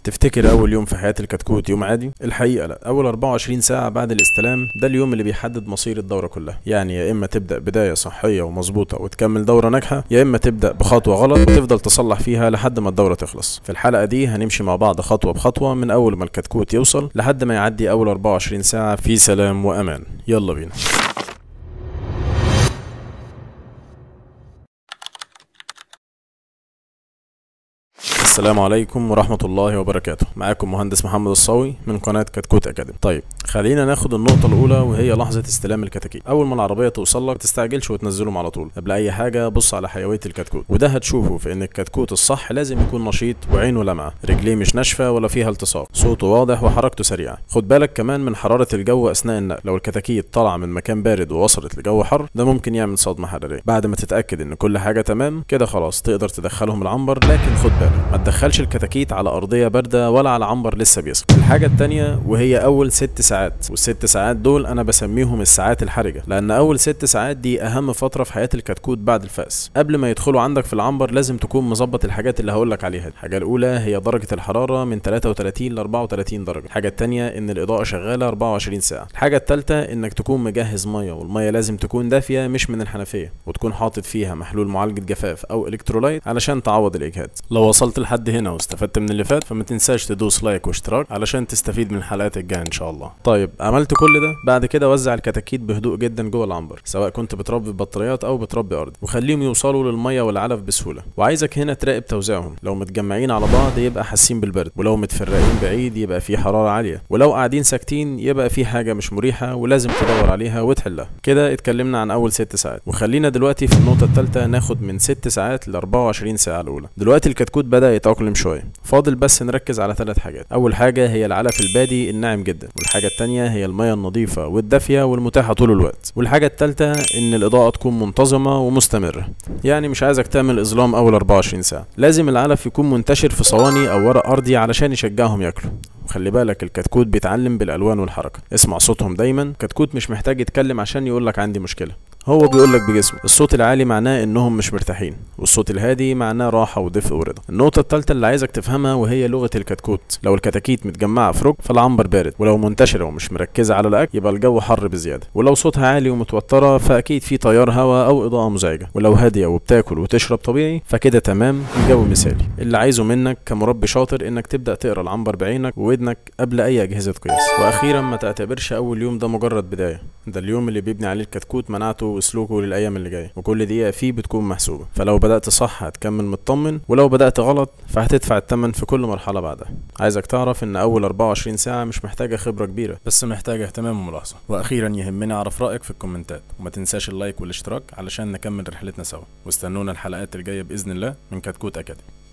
تفتكر اول يوم في حياة الكتكوت يوم عادي؟ الحقيقة لا، اول 24 ساعة بعد الاستلام ده اليوم اللي بيحدد مصير الدورة كلها. يعني يا اما تبدأ بداية صحية ومظبوطة وتكمل دورة ناجحة، يا اما تبدأ بخطوة غلط وتفضل تصلح فيها لحد ما الدورة تخلص. في الحلقة دي هنمشي مع بعض خطوة بخطوة من اول ما الكتكوت يوصل لحد ما يعدي اول 24 ساعة في سلام وامان. يلا بينا. السلام عليكم ورحمة الله وبركاته. معاكم مهندس محمد الصاوي من قناة كتكوت أكاديمي. طيب خلينا ناخد النقطة الأولى وهي لحظة استلام الكتاكيت. أول ما العربية توصل لك تستعجلش وتنزلهم على طول. قبل أي حاجة بص على حيوية الكتكوت، وده هتشوفه في إن الكتكوت الصح لازم يكون نشيط وعينه لامعة، رجليه مش ناشفة ولا فيها التصاق، صوته واضح وحركته سريعة. خد بالك كمان من حرارة الجو أثناء النقل. لو الكتاكيت طالعة من مكان بارد ووصلت لجو حر ده ممكن يعمل صدمة حرارية. بعد ما تتأكد إن كل حاجة تمام كده خلاص تقدر تدخلهم العنبر، لكن خد بالك ما تدخلش الكتاكيت على ارضيه بارده ولا على عنبر لسه بيسخن. الحاجه التانية وهي اول 6 ساعات، والست ساعات دول انا بسميهم الساعات الحرجه، لان اول 6 ساعات دي اهم فتره في حياه الكتكوت بعد الفأس. قبل ما يدخلوا عندك في العنبر لازم تكون مظبط الحاجات اللي هقولك عليها. الحاجه الاولى هي درجه الحراره من 33 ل 34 درجه. الحاجه التانية ان الاضاءه شغاله 24 ساعه. الحاجه التالتة انك تكون مجهز ميه، والميه لازم تكون دافيه مش من الحنفيه، وتكون حاطط فيها محلول معالجه جفاف او الكترولايت علشان تعوض الاجهاد. لو وصلت لحد هنا واستفدت من اللي فات فما تنساش تدوس لايك واشتراك علشان تستفيد من الحلقات الجايه ان شاء الله. طيب عملت كل ده، بعد كده وزع الكتاكيت بهدوء جدا جوه العنبر، سواء كنت بتربي بطاريات او بتربي ارض، وخليهم يوصلوا للميه والعلف بسهوله. وعايزك هنا تراقب توزيعهم، لو متجمعين على بعض يبقى حاسين بالبرد، ولو متفرقين بعيد يبقى في حراره عاليه، ولو قاعدين ساكتين يبقى في حاجه مش مريحه ولازم تدور عليها وتحلها. كده اتكلمنا عن اول 6 ساعات، وخلينا دلوقتي في النقطه الثالثه ناخد من 6 ساعات ل 24 ساعه الاولى. دلوقتي الكتكوت بدا يتاقلم شويه، فاضل بس نركز على 3 حاجات. اول حاجه هي العلف البادي الناعم جدا، والحاجه الثانيه هي الميه النظيفه والدافيه والمتاحه طول الوقت، والحاجه الثالثه ان الاضاءه تكون منتظمه ومستمره. يعني مش عايزك تعمل اظلام اول 24 ساعه، لازم العلف يكون منتشر في صواني او ورق ارضي علشان يشجعهم ياكلوا. وخلي بالك الكتكوت بيتعلم بالالوان والحركه، اسمع صوتهم دايما. كتكوت مش محتاج يتكلم عشان يقولك عندي مشكله، هو بيقولك بجسمه. الصوت العالي معناه انهم مش مرتاحين، والصوت الهادي معناه راحه ودفء ورضا. النقطه الثالثه اللي عايزك تفهمها وهي لغه الكتكوت. لو الكتاكيت متجمعه في ركن فالعنبر بارد، ولو منتشره ومش مركزه على الاكل يبقى الجو حر بزياده، ولو صوتها عالي ومتوتره فاكيد في تيار هواء او اضاءه مزعجه، ولو هاديه وبتاكل وتشرب طبيعي فكده تمام، الجو مثالي. اللي عايزه منك كمربي شاطر انك تبدا تقرا العنبر بعينك وودنك قبل اي اجهزه قياس. واخيرا ما تعتبرش اول يوم ده مجرد بدايه، ده اليوم اللي بيبني عليه الكتكوت مناعته وسلوكه للايام اللي جايه، وكل دقيقه فيه بتكون محسوبه. فلو بدات صح هتكمل مطمن، ولو بدات غلط فهتدفع الثمن في كل مرحله بعدها. عايزك تعرف ان اول 24 ساعه مش محتاجه خبره كبيره، بس محتاجه اهتمام وملاحظه. واخيرا يهمني اعرف رايك في الكومنتات، وما تنساش اللايك والاشتراك علشان نكمل رحلتنا سوا. واستنونا الحلقات الجايه باذن الله من كتكوت اكاديمي.